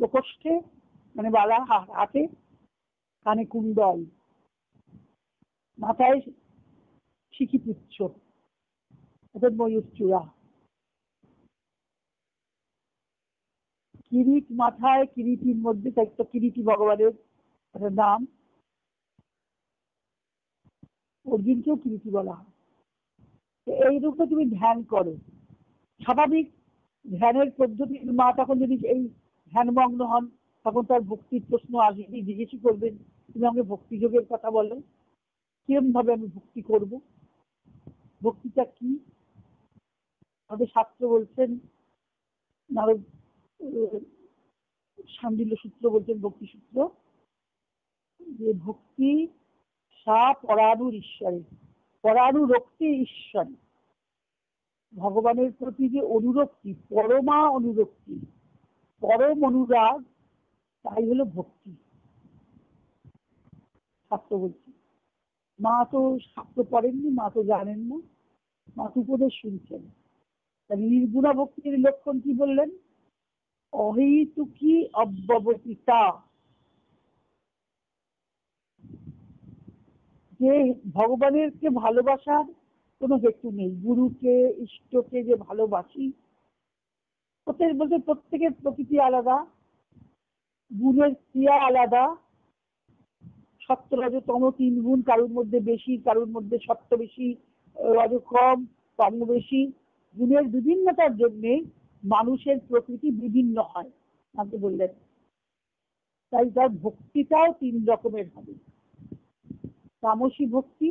প্রকোষ্ঠে মানে বালা, হাতে কানে কুণ্ডল, মাথায় শিখিপুচ্ছ অর্থাৎ ময়ূর চূড়া, কিরিট মাথায়, কিরিটির মধ্যে একটা কিরিটি ভগবানের একটা নাম, অর্জুনকেও কিরিটি বলা হয়। এই রূপে তুমি ধ্যান করো। স্বাভাবিক ধ্যানের পদ্ধতি, মা তখন যদি এই ধ্যানমগ্ন হন তখন তার ভক্তির প্রশ্ন আসবে, জিজ্ঞেস করবেন তুমি আমাকে ভক্তিযোগের কথা বলো, কিরম ভাবে আমি ভক্তি করব, ভক্তিটা কি? আমাদের শাস্ত্র বলছেন, নারদ শাণ্ডিল্য সূত্র বলছেন, ভক্তি সূত্র, যে ভক্তি সা পরাণুর ঈশ্বরে, পরানুরক্তি ঈশ্বরে, ভগবানের প্রতি যে অনুরক্তি, পরমা অনুরক্তি, পরম অনুরাগ, তাই হলো ভক্তি। শাস্ত্র বলছে। মা তো শাস্ত্র পড়েননি, মা তো জানেন না, মা তো উপদেশ শুনছেন। নির্গুণা ভক্তির লক্ষণ কি বললেন? অহেতুকি অব্যবহিতা, যে ভগবানেরকে ভালোবাসার কোনো হেতু নেই। গুরুকে, ইষ্টকে যে ভালোবাসি, প্রত্যেকের প্রকৃতি আলাদা, গুণের ক্রিয়া আলাদা, সত্য রজতম 3 গুণ, কারোর মধ্যে বেশি, কারোর মধ্যে সত্য বেশি, রজ কম, তম বেশি। গুণের বিভিন্নতার জন্য মানুষের প্রকৃতি বিভিন্ন হয়, আমাকে বললেন। তাই তার ভক্তিটাও 3 রকমের হবে, তামসী ভক্তি,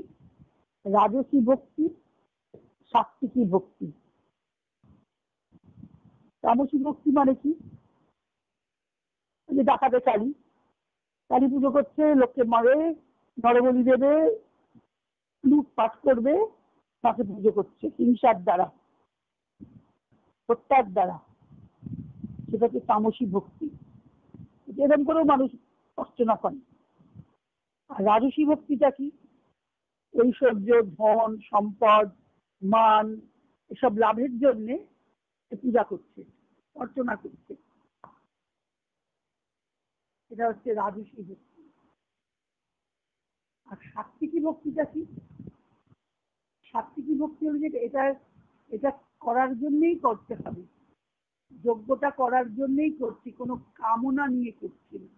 রাজসী ভক্তি, সাত্ত্বিকী ভক্তি। তামসী ভক্তি মানে কি? যে ডাকাতে কালী, কালী পুজো করছে, লোককে মারে, নরবলি দেবে, লুটপাট করবে, তাকে পুজো করছে হিংসার দ্বারা, হত্যার দ্বারা, সেটা হচ্ছে তামসী ভক্তি। এরকম করেও মানুষ অর্চনা করে। আর রাজসী ভক্তিটা কি? ঐশ্বর্য, ধন সম্পদ, মান, এসব লাভের জন্যে পূজা করছে, অর্চনা করছে, এটা হচ্ছে রাজসী ভক্তি। আর সাত্ত্বিকী ভক্তিটা কি? সাত্ত্বিকী ভক্তি হলো যে এটা করার জন্যই করতে হবে, যোগ্যতা করার জন্যই করছি, কোনো কামনা নিয়ে করছি না,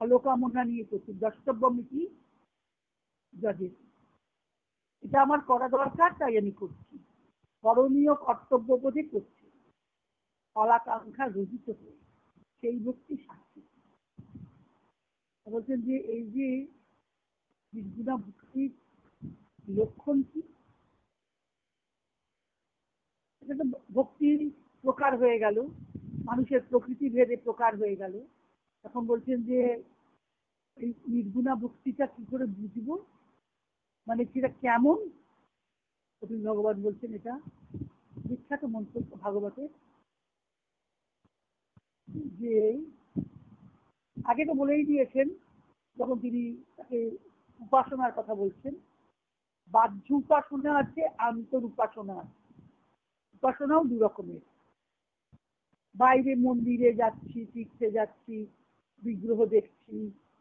ফলকামনা নিয়ে করছি। দ্রষ্টব্যমিতি যজেত, এটা আমার করা দরকার তাই আমি করছি, করণীয় কর্তব্য বোধে করছি, ফলাকাঙ্ক্ষা রহিত হয়ে, সেই ভক্তি সাত্ত্বিক। বলছেন যে এই যে নির্গুণা ভক্তির লক্ষণ কি? এটা তো ভক্তির প্রকার হয়ে গেল, মানুষের প্রকৃতি ভেদে প্রকার হয়ে গেল। এখন বলছেন যে এই নির্গুণা ভক্তিটা কি করে বুঝবো, মানে সেটা কেমন? ভগবান বলছেন, এটা বিখ্যাত মন্ত্র ভাগবতের, যে আগে তো বলেই দিয়েছেন যখন তিনি তাকে উপাসনার কথা বলছেন, বাহ্য উপাসনা আছে, আন্তর উপাসনা আছে। উপাসনাও 2 রকমের। বাইরে মন্দিরে যাচ্ছি, তীর্থে যাচ্ছি, বিগ্রহ দেখছি,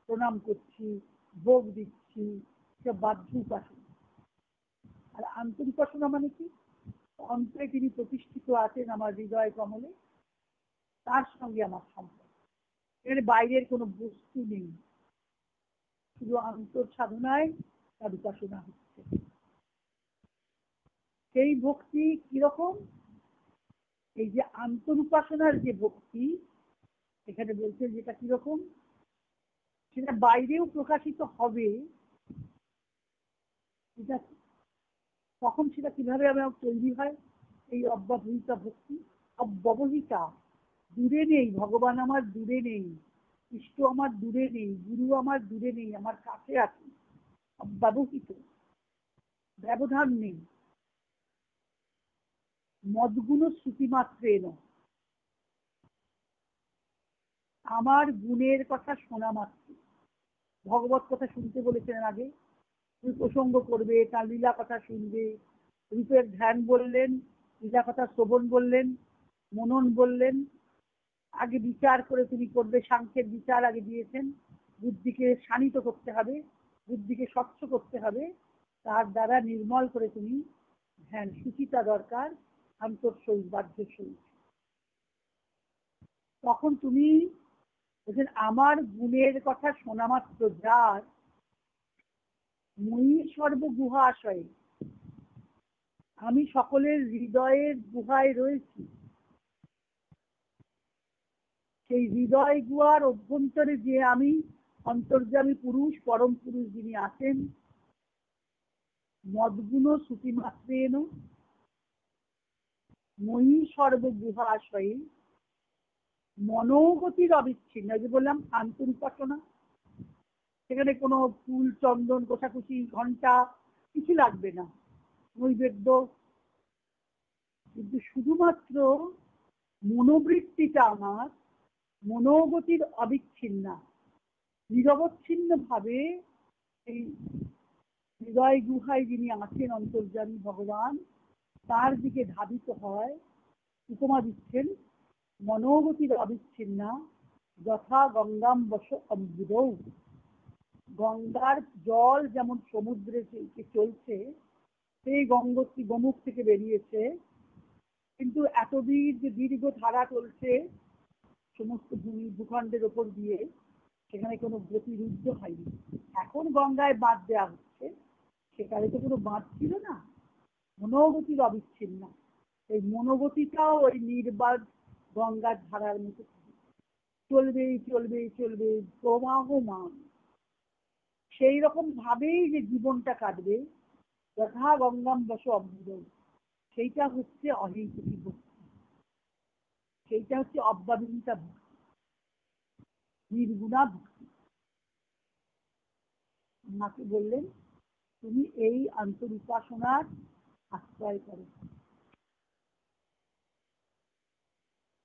প্রণাম করছি, ভোগ দিচ্ছি, সব বাহ্য উপাসনা। আর আন্তর উপাসনা মানে কি? অন্তরে তিনি প্রতিষ্ঠিত আছেন আমার হৃদয় কমলে, তার সঙ্গে আমার সম্পর্ক। এখানে বাইরের কোনো বস্তু নেই, শুধু অন্তর সাধনায় তার উপাসনা হচ্ছে। সেই ভক্তি কিরকম? এই যে আন্তর উপাসনার যে ভক্তি, এখানে বলছে যেটা কিরকম, সেটা বাইরেও প্রকাশিত হবে, তখন সেটা কিভাবে আমার তৈরি হয়? এই অব্যবহিতা ভক্তি। অব্যবহিতা, দূরে নেই, ভগবান আমার দূরে নেই, ইষ্ট আমার দূরে নেই, গুরু আমার দূরে নেই, আমার কাছে আছে। অব্যবহিত, ব্যবধান নেই। মদগুণ শ্রুতি মাত্রেন, আমার গুণের কথা শোনা মাত্র। ভগবত কথা শুনতে বলেছিলেন আগে, তুমি প্রসঙ্গ করবে, তার লীলা কথা শুনবে, রূপের ধ্যান বললেন, লীলা কথা শ্রবণ বললেন, মনন বললেন, আগে বিচার করে তুমি করবে, সাংখ্যের বিচার আগে দিয়েছেন। বুদ্ধিকে শানিত করতে হবে, বুদ্ধিকে স্বচ্ছ করতে হবে, তার দ্বারা নির্মল করে তুমি ধ্যান, সুচিতা দরকার, আন্তঃশরীর বাহ্য শরীর। তখন তুমি বলছেন আমার গুণের কথা শোনা মাত্র যার মই সর্বগুহাশয়ে, আমি সকলের হৃদয়ের গুহায় রয়েছি। সেই হৃদয় গুহার অভ্যন্তরে যে আমি অন্তর্যামী পুরুষ, পরম পুরুষ যিনি আছেন, মদগুণ শ্রুতি মাত্রেন মই সর্বগুহাশয়ে মনোগতির অবিচ্ছিন্ন, যে বললাম আন্তরিকনা, সেখানে কোনো ফুল চন্দন কোষাকুষি ঘন্টা কিছু লাগবে না, নৈবেদ্য, কিন্তু শুধুমাত্র মনোবৃত্তিটা আমার মনোগতির অবিচ্ছিন্ন, নিরবচ্ছিন্ন ভাবে এই হৃদয় গুহায় যিনি আছেন অন্তর্যামী ভগবান, তার দিকে ধাবিত হয়। উপমা দিচ্ছেন মনোগতির অবিচ্ছিন্না যথা গঙ্গাম বস অম্বুদৌ, গঙ্গার জল যেমন সমুদ্রে চলছে, সেই গঙ্গোত্রী গোমুখ থেকে বেরিয়েছে, কিন্তু এতদিন যে দীর্ঘ ধারা চলছে সমস্ত ভূখণ্ডের ওপর দিয়ে, সেখানে কোনো গতিরুদ্ধ হয়নি। এখন গঙ্গায় বাঁধ দেওয়া হচ্ছে, সেখানে তো কোনো বাঁধ ছিল না, মনোগতির অবিচ্ছিন্ন। এই মনোগতিটাও ওই নির্বাদ গঙ্গার ধারার মতো চলবেই চলবে চলবে, প্রবাহমান। সেই রকম ভাবেই যে জীবনটা কাটবে, যথা গঙ্গাম বস অভ্যুদয়, সেইটা হচ্ছে অহৈতুকী ভক্তি, সেইটা হচ্ছে অব্যাবিহিতা ভক্তি, নির্গুণা ভক্তি। মাকে বললেন তুমি এই আন্তরিকাসনার আশ্রয় করো,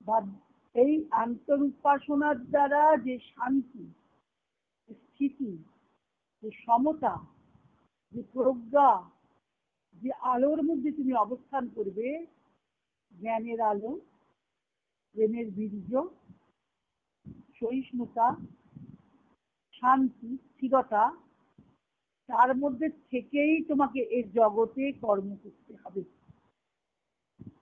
বা এই আন্তরিকাসনার দ্বারা যে শান্তি, স্থিতি, যে সমতা, যে প্রজ্ঞা, যে আলোর মধ্যে তুমি অবস্থান করবে, জ্ঞানের আলো, প্রেমের বীর্য, সহিষ্ণুতা, শান্তি, স্থিরতা, তার মধ্যে থেকেই তোমাকে এই জগতে কর্ম করতে হবে।